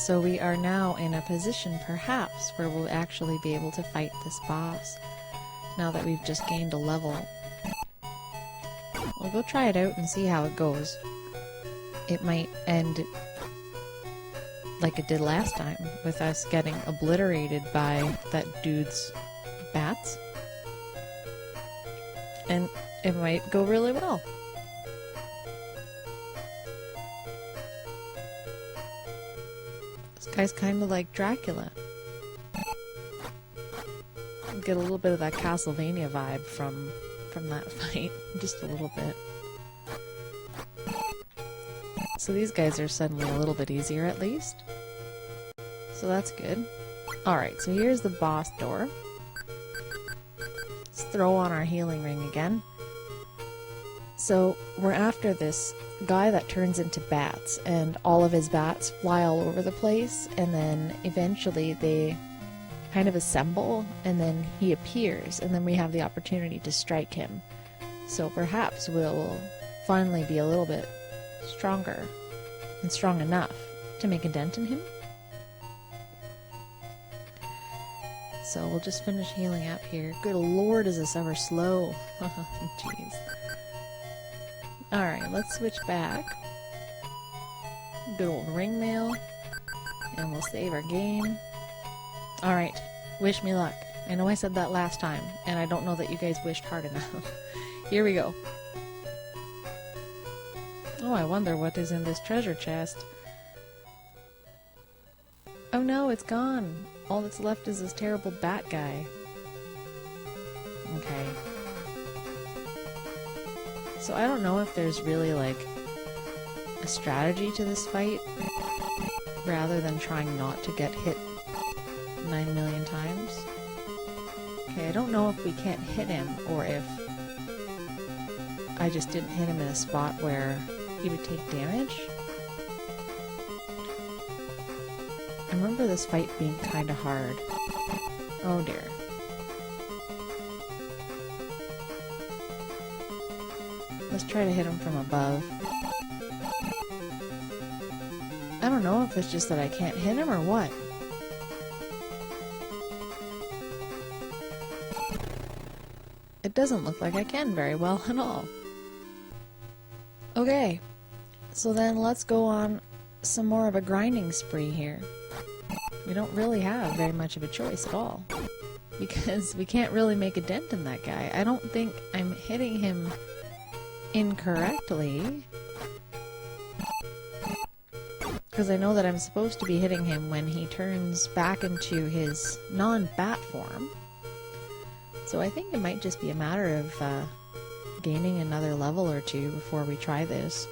So we are now in a position, perhaps, where we'll actually be able to fight this boss, now that we've just gained a level. We'll go try it out and see how it goes. It might end like it did last time, with us getting obliterated by that dude's bats. And it might go really well. This guy's kind of like Dracula. Get a little bit of that Castlevania vibe from that fight, just a little bit. So these guys are suddenly a little bit easier at least. So that's good. Alright, so here's the boss door. Let's throw on our healing ring again. So we're after this guy that turns into bats, and all of his bats fly all over the place, and then eventually they kind of assemble, and then he appears, and then we have the opportunity to strike him. So perhaps we'll finally be a little bit stronger and strong enough to make a dent in him. So we'll just finish healing up here. Good lord, is this ever slow. Jeez. Alright, let's switch back. Good old ring mail. And we'll save our game. Alright, wish me luck. I know I said that last time, and I don't know that you guys wished hard enough. Here we go. Oh, I wonder what is in this treasure chest. Oh no, it's gone. All that's left is this terrible bat guy. Okay. So I don't know if there's really like a strategy to this fight, rather than trying not to get hit 9 million times. Okay, I don't know if we can't hit him, or if I just didn't hit him in a spot where he would take damage. I remember this fight being kind of hard. Oh dear. Let's try to hit him from above. I don't know if it's just that I can't hit him or what. It doesn't look like I can very well at all. Okay, so then let's go on some more of a grinding spree here. We don't really have very much of a choice at all, because we can't really make a dent in that guy. I don't think I'm hitting him incorrectly, because I know that I'm supposed to be hitting him when he turns back into his non-bat form. So I think it might just be a matter of gaining another level or two before we try this.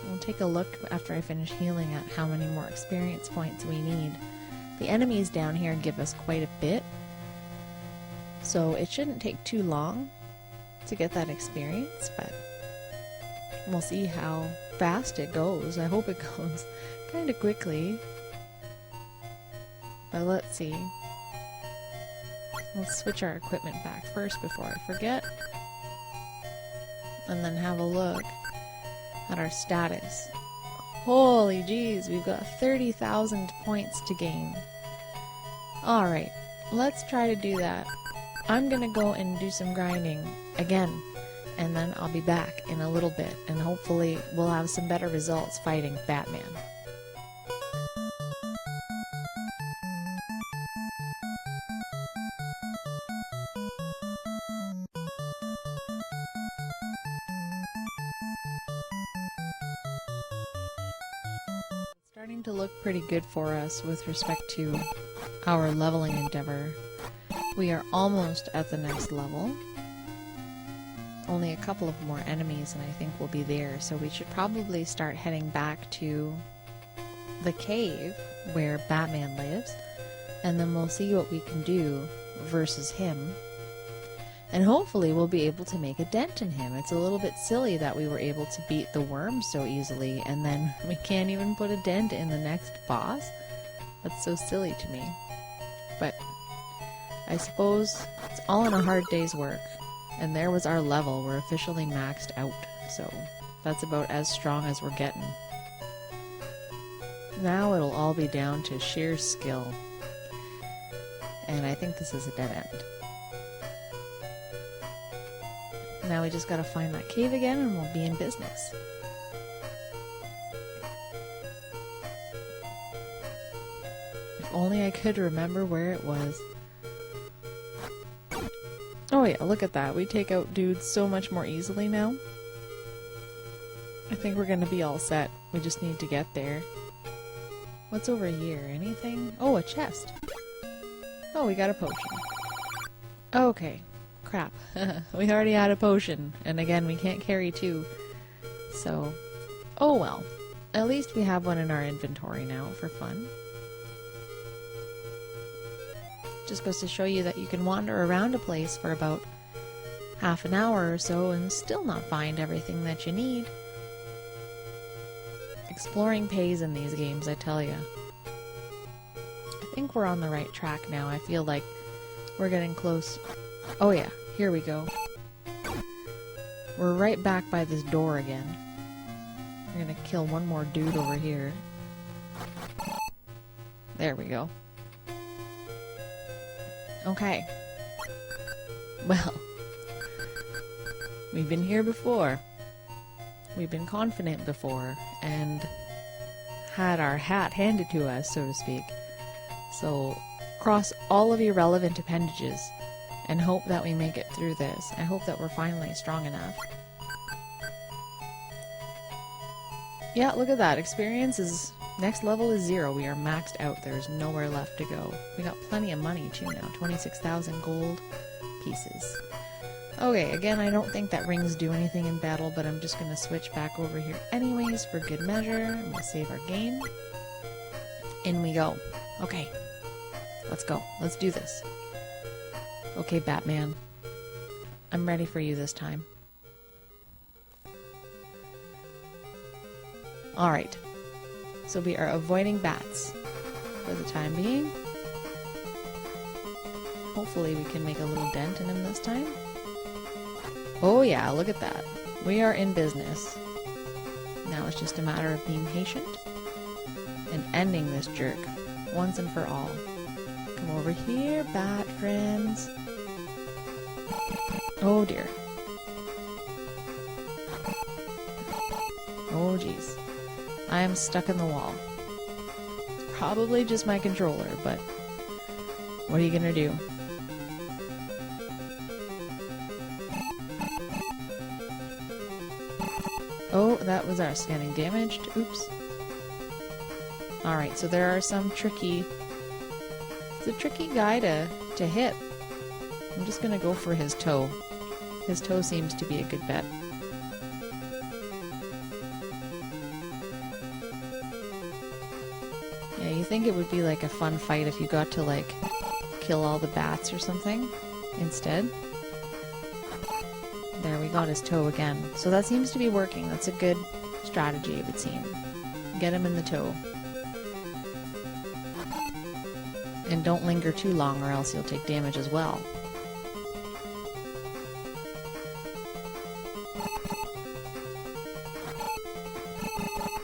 We'll take a look after I finish healing at how many more experience points we need. The enemies down here give us quite a bit, so it shouldn't take too long to get that experience, but we'll see how fast it goes. I hope it goes kind of quickly, but let's see. Let's switch our equipment back first before I forget, and then have a look at our status. Holy jeez, we've got 30,000 points to gain. Alright, let's try to do that. I'm gonna go and do some grinding again, and then I'll be back in a little bit, and hopefully we'll have some better results fighting Batman. Starting to look pretty good for us with respect to our leveling endeavor. We are almost at the next level. Only a couple of more enemies and I think we'll be there, so we should probably start heading back to the cave where Batman lives, and then we'll see what we can do versus him. And hopefully we'll be able to make a dent in him. It's a little bit silly that we were able to beat the worm so easily, and then we can't even put a dent in the next boss. That's so silly to me. But I suppose it's all in a hard day's work. And there was our level. We're officially maxed out. So that's about as strong as we're getting. Now it'll all be down to sheer skill. And I think this is a dead end. Now we just gotta find that cave again and we'll be in business. If only I could remember where it was. Oh yeah, look at that. We take out dudes so much more easily now. I think we're gonna be all set. We just need to get there. What's over here? Anything? Oh, a chest. Oh, we got a potion. Okay. Crap. We already had a potion. And again, we can't carry two. So, oh well. At least we have one in our inventory now for fun. Just goes to show you that you can wander around a place for about half an hour or so and still not find everything that you need. Exploring pays in these games, I tell ya. I think we're on the right track now. I feel like we're getting close. Oh yeah, here we go. We're right back by this door again. We're gonna kill one more dude over here. There we go. Okay. Well, we've been here before. We've been confident before, and had our hat handed to us, so to speak. So, cross all of your relevant appendages, and hope that we make it through this. I hope that we're finally strong enough. Yeah, look at that. Experience is... next level is 0. We are maxed out. There's nowhere left to go. We got plenty of money, too, now. 26,000 gold pieces. Okay, again, I don't think that rings do anything in battle, but I'm just going to switch back over here anyways for good measure. I'm going to save our game. In we go. Okay. Let's go. Let's do this. Okay, Batman. I'm ready for you this time. Alright. So we are avoiding bats for the time being. Hopefully we can make a little dent in him this time. Oh yeah, look at that. We are in business. Now it's just a matter of being patient and ending this jerk once and for all. Come over here, bat friends. Oh dear. Oh jeez. I am stuck in the wall. It's probably just my controller, but what are you gonna do? Oh, that was us getting damaged. Oops. Alright, so there are some tricky... It's a tricky guy to hit. I'm just gonna go for his toe. His toe seems to be a good bet. Yeah, you think it would be like a fun fight if you got to like kill all the bats or something instead. There, we got his toe again. So that seems to be working. That's a good strategy, it would seem. Get him in the toe. And don't linger too long or else you'll take damage as well.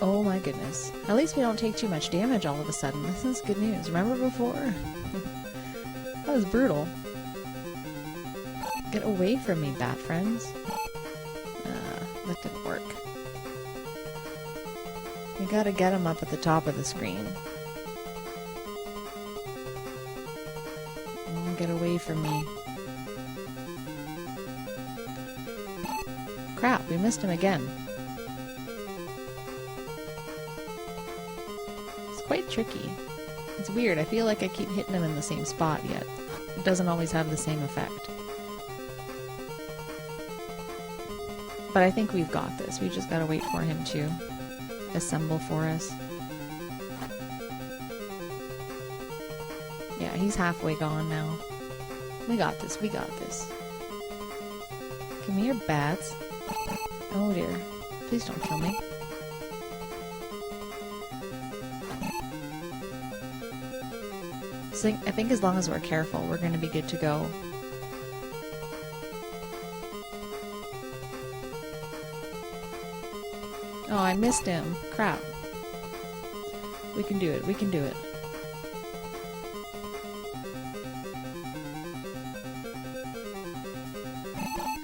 Oh my goodness. At least we don't take too much damage all of a sudden. This is good news. Remember before? That was brutal. Get away from me, bat friends. That didn't work. We gotta get him up at the top of the screen. Get away from me. Crap, we missed him again. It's quite tricky. It's weird, I feel like I keep hitting him in the same spot yet. It doesn't always have the same effect. But I think we've got this. We just gotta wait for him to assemble for us. Yeah, he's halfway gone now. We got this, we got this. Come here, bats. Oh dear. Please don't kill me. So I think as long as we're careful, we're gonna be good to go. Oh, I missed him. Crap. We can do it. We can do it.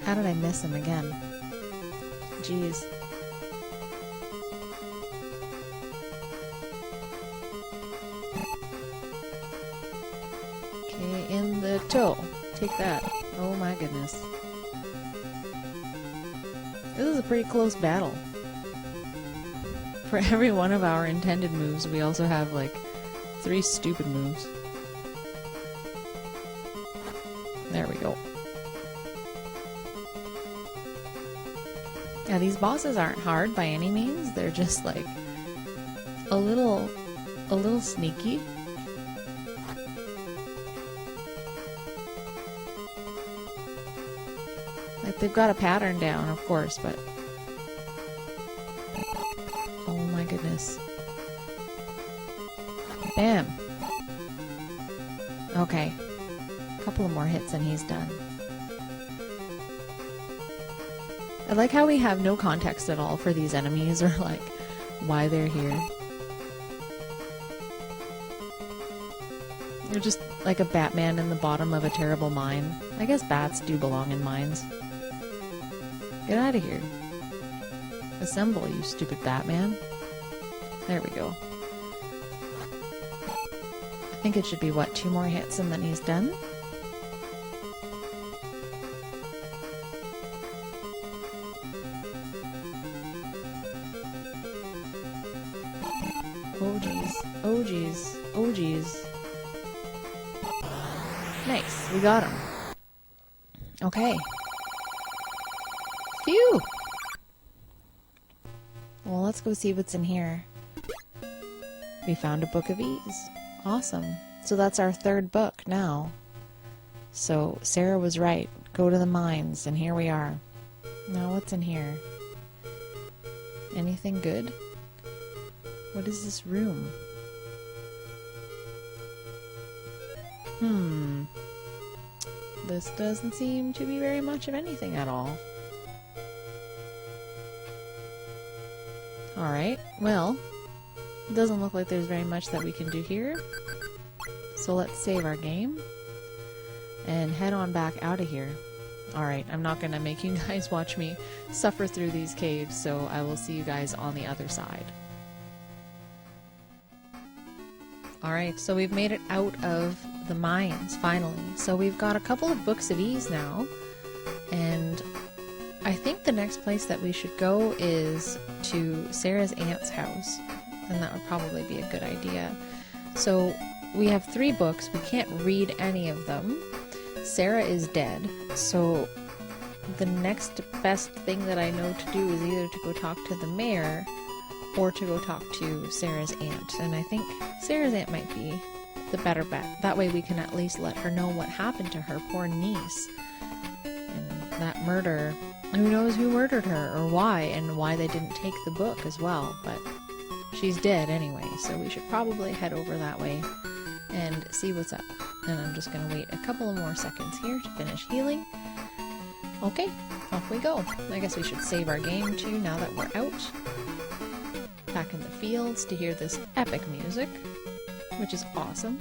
How did I miss him again? Jeez. Okay, in the toe. Take that. Oh my goodness. This is a pretty close battle. For every one of our intended moves, we also have, like, 3 stupid moves. There we go. Yeah, these bosses aren't hard by any means. They're just, like, a little sneaky. Like, they've got a pattern down, of course, but... Oh my goodness. Bam! Okay. A couple of more hits and he's done. I like how we have no context at all for these enemies, or, like, why they're here. They're just like a Batman in the bottom of a terrible mine. I guess bats do belong in mines. Get out of here. Assemble, you stupid Batman. There we go. I think it should be, what, 2 more hits and then he's done? Oh jeez. Oh jeez. Oh jeez. Nice. We got him. Okay. Phew! Well, let's go see what's in here. We found a Book of Ease. Awesome. So that's our 3rd book now. So Sarah was right. Go to the mines, and here we are. Now what's in here? Anything good? What is this room? This doesn't seem to be very much of anything at all. Alright, well, it doesn't look like there's very much that we can do here. So let's save our game and head on back out of here. Alright, I'm not gonna make you guys watch me suffer through these caves, so I will see you guys on the other side. Alright, so we've made it out of the mines, finally. So we've got a couple of Books of Ease now, and I think the next place that we should go is to Sarah's aunt's house, and that would probably be a good idea. So we have 3 books, we can't read any of them. Sarah is dead, so the next best thing that I know to do is either to go talk to the mayor or to go talk to Sarah's aunt, and I think Sarah's aunt might be the better bet. That way we can at least let her know what happened to her poor niece. And that murder, who knows who murdered her or why they didn't take the book as well, but she's dead anyway, so we should probably head over that way and see what's up. And I'm just going to wait a couple of more seconds here to finish healing. Okay, off we go. I guess we should save our game too now that we're out. Back in the fields to hear this epic music, which is awesome.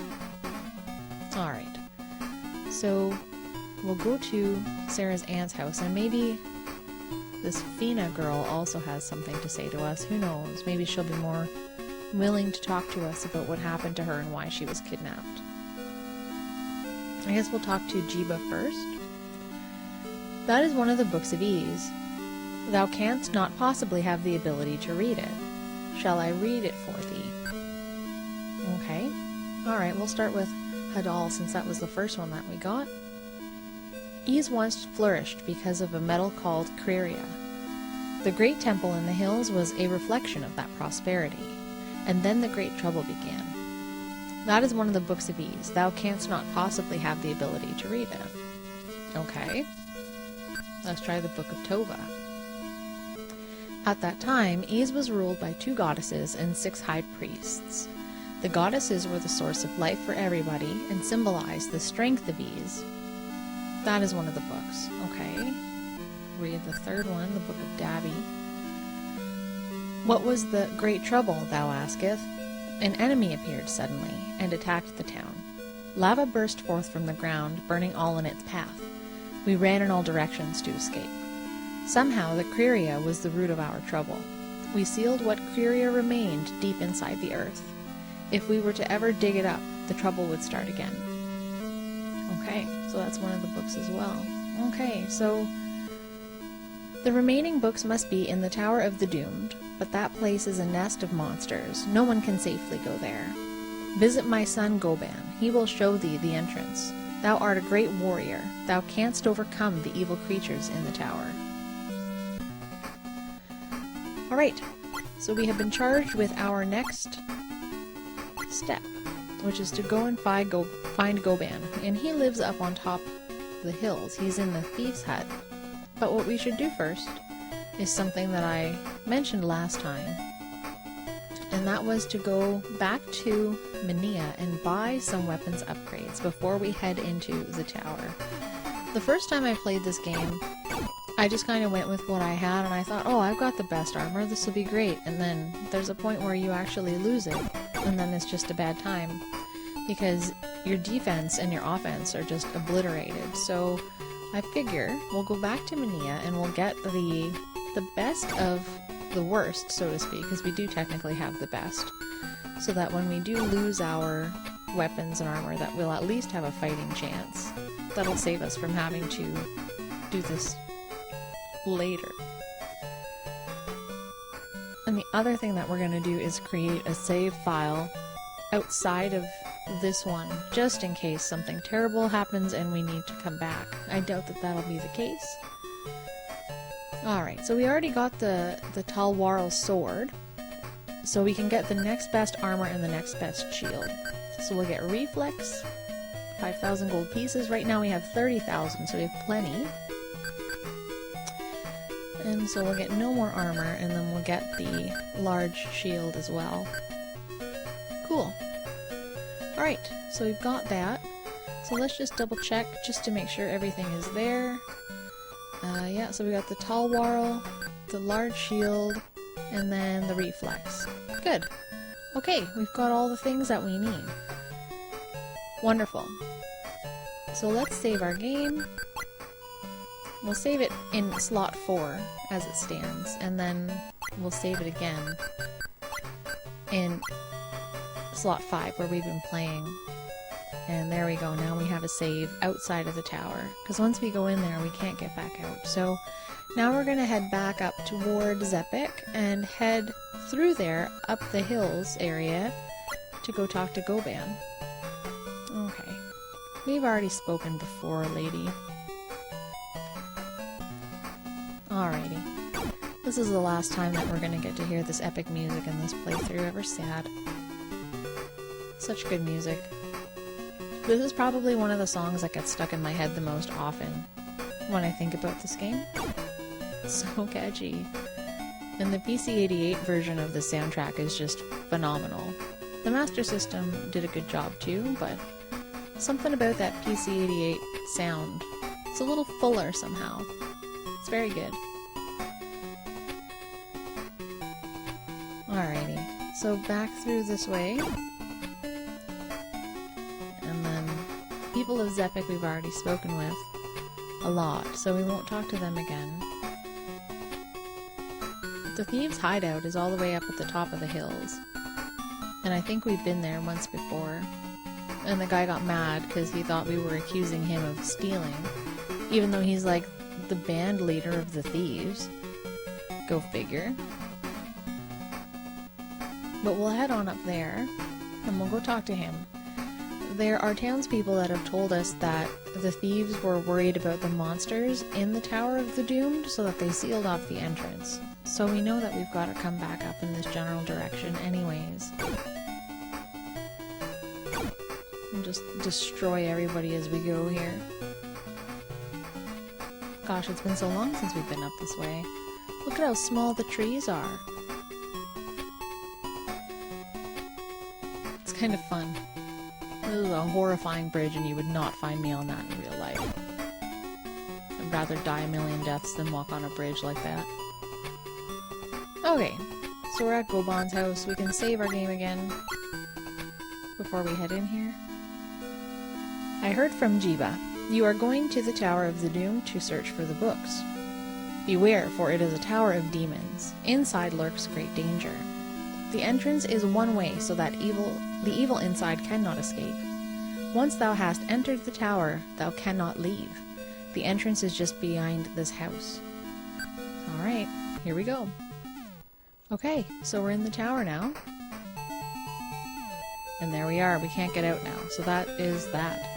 Alright, so we'll go to Sarah's aunt's house, and maybe this Fina girl also has something to say to us. Who knows? Maybe she'll be more willing to talk to us about what happened to her and why she was kidnapped. I guess we'll talk to Jiba first. That is one of the Books of Ease. Thou canst not possibly have the ability to read it. Shall I read it for thee? Okay. Alright, we'll start with Hadal, since that was the first one that we got. Ease once flourished because of a metal called Creria. The great temple in the hills was a reflection of that prosperity, and then the great trouble began. That is one of the Books of Ease. Thou canst not possibly have the ability to read it. Okay. Let's try the Book of Tova. At that time, Ease was ruled by 2 goddesses and 6 high priests. The goddesses were the source of life for everybody and symbolized the strength of Ease. That is one of the books. Okay. Read the 3rd one, the Book of Dabi. What was the great trouble, thou asketh? an enemy appeared suddenly and attacked the town. Lava burst forth from the ground, burning all in its path. We ran in all directions to escape. Somehow the Kryria was the root of our trouble. We sealed what Kryria remained deep inside the earth. If we were to ever dig it up, the trouble would start again. Okay, so that's one of the books as well. Okay, so the remaining books must be in the Tower of the Doomed, but that place is a nest of monsters. No one can safely go there. Visit my son Goban. He will show thee the entrance. Thou art a great warrior. Thou canst overcome the evil creatures in the tower. Alright, so we have been charged with our next step, which is to go and find Goban. And he lives up on top of the hills. He's in the thief's hut. But what we should do first is something that I mentioned last time, and that was to go back to Minia and buy some weapons upgrades before we head into the tower. The first time I played this game, I just kind of went with what I had, and I thought, oh, I've got the best armor, this will be great. And then there's a point where you actually lose it, and then it's just a bad time, because your defense and your offense are just obliterated. So I figure we'll go back to Minia and we'll get the best of the worst, so to speak, because we do technically have the best, so that when we do lose our weapons and armor, that we'll at least have a fighting chance. That'll save us from having to do this later. And the other thing that we're going to do is create a save file outside of this one, just in case something terrible happens and we need to come back. I doubt that that'll be the case. Alright, so we already got the Talwarl sword, so we can get the next best armor and the next best shield. So we'll get reflex, 5,000 gold pieces. Right now we have 30,000, so we have plenty. And so we'll get no more armor, and then we'll get the large shield as well. Cool. Alright, so we've got that. So let's just double check just to make sure everything is there. Yeah, so we got the Talwarl, the large shield, and then the reflex. Good. Okay, we've got all the things that we need. Wonderful. So let's save our game. We'll save it in slot 4 as it stands, and then we'll save it again in slot 5 where we've been playing. And there we go, now we have a save outside of the tower, because once we go in there we can't get back out. So now we're going to head back up toward Zepik and head through there up the hills area to go talk to Goban. Okay, we've already spoken before, lady. Alrighty, this is the last time that we're going to get to hear this epic music in this playthrough. Ever sad. Such good music. This is probably one of the songs that gets stuck in my head the most often when I think about this game. So catchy. And the PC-88 version of the soundtrack is just phenomenal. The Master System did a good job too, but something about that PC-88 sound, it's a little fuller somehow. It's very good. Alrighty, so back through this way. People of Zepik we've already spoken with a lot, so we won't talk to them again. The thieves' hideout is all the way up at the top of the hills, and I think we've been there once before. And the guy got mad because he thought we were accusing him of stealing, even though he's like the band leader of the thieves. Go figure. But we'll head on up there, and we'll go talk to him. There are townspeople that have told us that the thieves were worried about the monsters in the Tower of the Doomed, so that they sealed off the entrance. So we know that we've got to come back up in this general direction anyways. And just destroy everybody as we go here. Gosh, it's been so long since we've been up this way. Look at how small the trees are. It's kind of fun. This is a horrifying bridge, and you would not find me on that in real life. I'd rather die a million deaths than walk on a bridge like that. Okay, so we're at Goban's house. We can save our game again. before we head in here? I heard from Jiba. You are going to the Tower of the Doom to search for the books. Beware, for it is a tower of demons. Inside lurks great danger. The entrance is one way, so that the evil inside cannot escape. Once thou hast entered the tower, thou cannot leave. The entrance is just behind this house. Alright, here we go. Okay, so we're in the tower now. And there we are, we can't get out now, so that is that.